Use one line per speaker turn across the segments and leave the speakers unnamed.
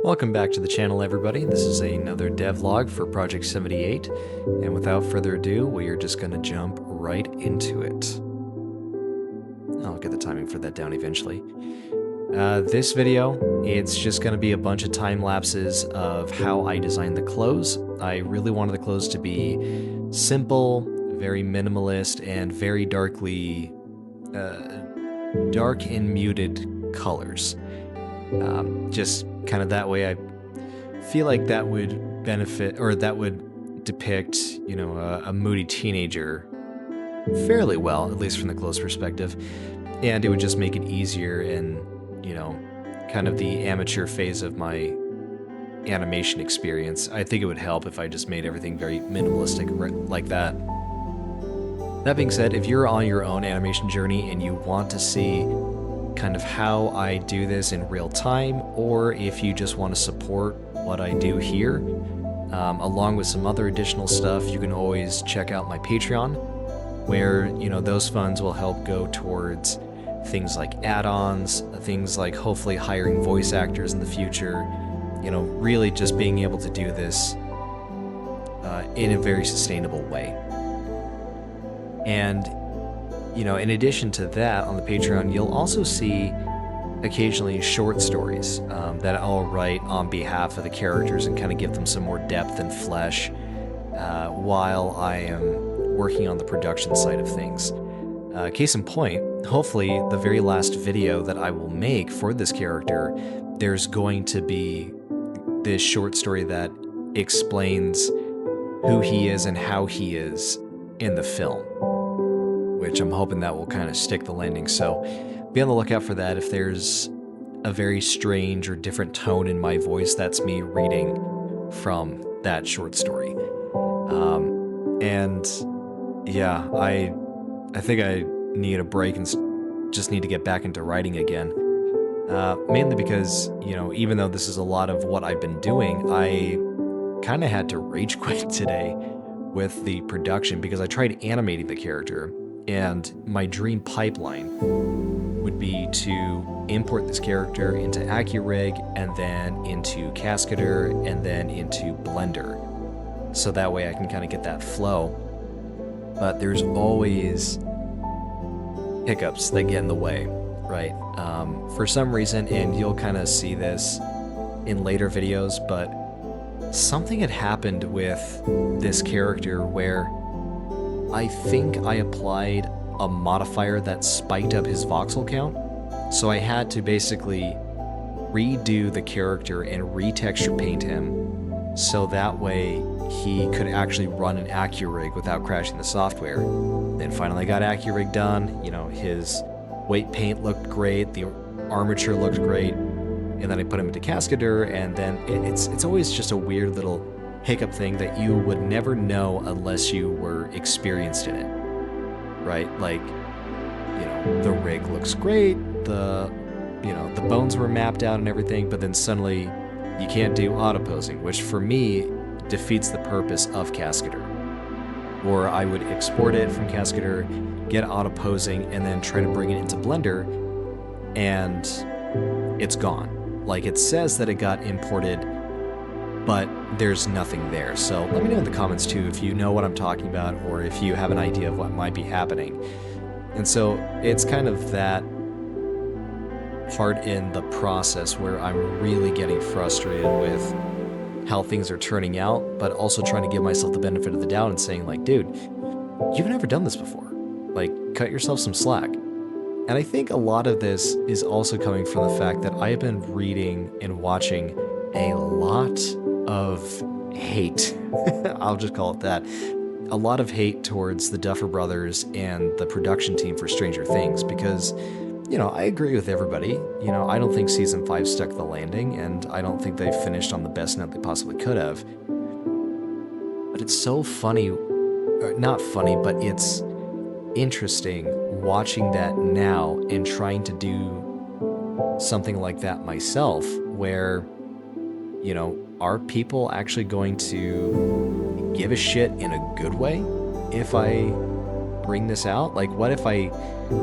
Welcome back to the channel, everybody. This is another devlog for Project 78, and without further ado, we are just going to jump right into it. I'll get the timing for that down eventually. This video, it's just going to be a bunch of time lapses of how I designed the clothes. I really wanted the clothes to be simple, very minimalist, and very dark and muted colors. Just kind of that way, I feel like that would benefit, or that would depict, you know, a moody teenager fairly well, at least from the clothes perspective, and it would just make it easier in, you know, kind of the amateur phase of my animation experience. I think it would help if I just made everything very minimalistic like that. That being said, if you're on your own animation journey and you want to see kind of how I do this in real time, or if you just want to support what I do here, along with some other additional stuff, you can always check out my Patreon, where, you know, those funds will help go towards things like add-ons, things like hopefully hiring voice actors in the future, you know, really just being able to do this in a very sustainable way. And you know, in addition to that, on the Patreon, you'll also see occasionally short stories that I'll write on behalf of the characters and kind of give them some more depth and flesh while I am working on the production side of things. Case in point, hopefully the very last video that I will make for this character, there's going to be this short story that explains who he is and how he is in the film, which I'm hoping that will kind of stick the landing. So be on the lookout for that. If there's a very strange or different tone in my voice, that's me reading from that short story. And yeah, I think I need a break and just need to get back into writing again. Mainly because, you know, even though this is a lot of what I've been doing, I kind of had to rage quit today with the production because I tried animating the character. And my dream pipeline would be to import this character into AccuRig, and then into Cascadeur, and then into Blender. So that way I can kind of get that flow. But there's always hiccups that get in the way, right? For some reason, and you'll kind of see this in later videos, but something had happened with this character where I think I applied a modifier that spiked up his voxel count, so I had to basically redo the character and retexture paint him so that way he could actually run an AccuRig without crashing the software. Then finally got AccuRig done, you know, his weight paint looked great, the armature looked great, and then I put him into Cascadeur, and then it's always just a weird little hiccup thing that you would never know unless you were experienced in it, right? Like, you know, the rig looks great, the bones were mapped out and everything, but then suddenly you can't do auto posing, which for me defeats the purpose of Cascadeur. Or I would export it from Cascadeur, get auto posing, and then try to bring it into Blender, and it's gone. Like, it says that it got imported, but there's nothing there. So let me know in the comments too if you know what I'm talking about, or if you have an idea of what might be happening. And so it's kind of that part in the process where I'm really getting frustrated with how things are turning out, but also trying to give myself the benefit of the doubt and saying, like, dude, you've never done this before. Like, cut yourself some slack. And I think a lot of this is also coming from the fact that I have been reading and watching a lot of hate. I'll just call it that. A lot of hate towards the Duffer Brothers and the production team for Stranger Things because, you know, I agree with everybody. You know, I don't think Season 5 stuck the landing, and I don't think they finished on the best note they possibly could have. But it's so funny, or not funny, but it's interesting watching that now and trying to do something like that myself, where, you know, are people actually going to give a shit in a good way if I bring this out? Like, what if I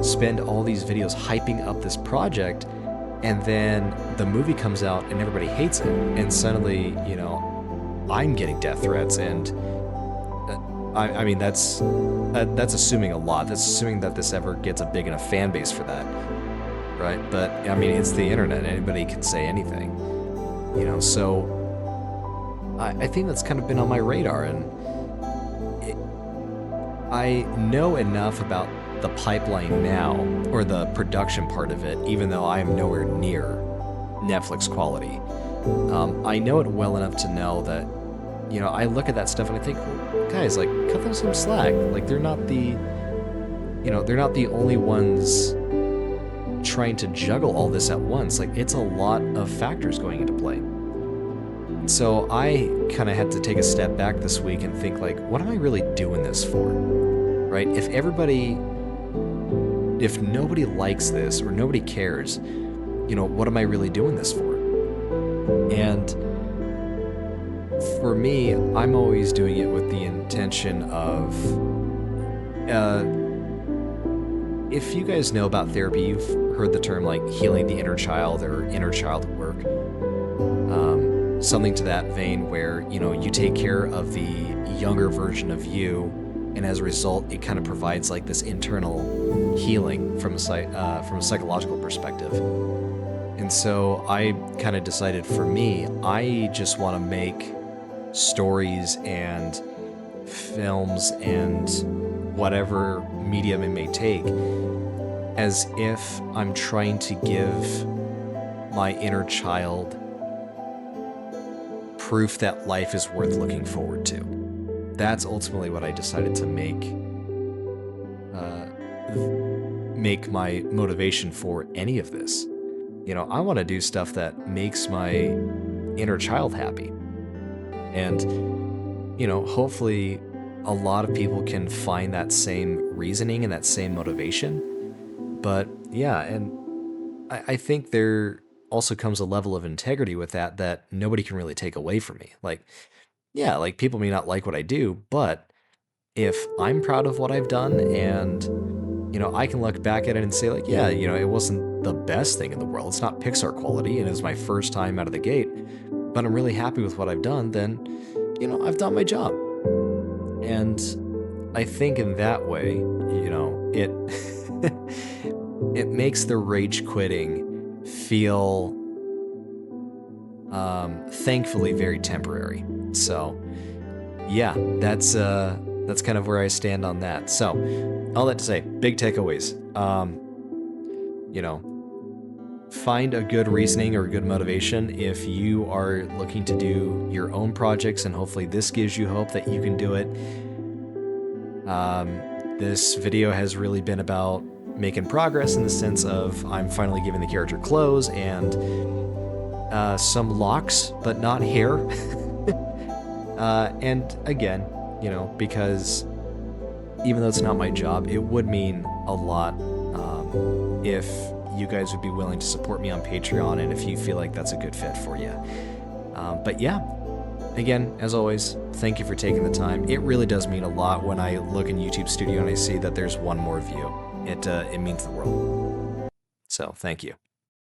spend all these videos hyping up this project And then the movie comes out and everybody hates it, and suddenly, you know, I'm getting death threats, and I mean that's assuming a lot. That's assuming that this ever gets a big enough fan base for that, right? But I mean, it's the internet; anybody can say anything, you know. So I think that's kind of been on my radar, and I know enough about the pipeline now, or the production part of it, even though I am nowhere near Netflix quality. I know it well enough to know that, you know, I look at that stuff and I think, well, guys, like, cut them some slack. Like, they're not the, you know, they're not the only ones trying to juggle all this at once. Like, it's a lot of factors going into play. So I kind of had to take a step back this week and think, like, what am I really doing this for? Right? If nobody likes this or nobody cares, you know, what am I really doing this for? And for me, I'm always doing it with the intention of, if you guys know about therapy, you've heard the term like healing the inner child or inner child work. Something to that vein where, you know, you take care of the younger version of you, and as a result, it kind of provides like this internal healing from a psychological perspective. And so I kind of decided, for me, I just want to make stories and films and whatever medium it may take as if I'm trying to give my inner child proof that life is worth looking forward to. That's ultimately what I decided to make my motivation for any of this. You know, I want to do stuff that makes my inner child happy. And, you know, hopefully a lot of people can find that same reasoning and that same motivation. But yeah, and I think there also comes a level of integrity with that nobody can really take away from me. Like, yeah, like people may not like what I do, but if I'm proud of what I've done and, you know, I can look back at it and say like, yeah, you know, it wasn't the best thing in the world. It's not Pixar quality, and it was my first time out of the gate, but I'm really happy with what I've done, then, you know, I've done my job. And I think in that way, you know, it it makes the rage quitting feel thankfully very temporary. So yeah, that's kind of where I stand on that. So all that to say, big takeaways. You know, find a good reasoning or a good motivation if you are looking to do your own projects, and hopefully this gives you hope that you can do it. This video has really been about making progress in the sense of I'm finally giving the character clothes and some locks, but not hair. And again, you know, because even though it's not my job, it would mean a lot if you guys would be willing to support me on Patreon, and if you feel like that's a good fit for you. But yeah, again, as always, thank you for taking the time. It really does mean a lot when I look in YouTube Studio and I see that there's one more view. It means the world. So thank you.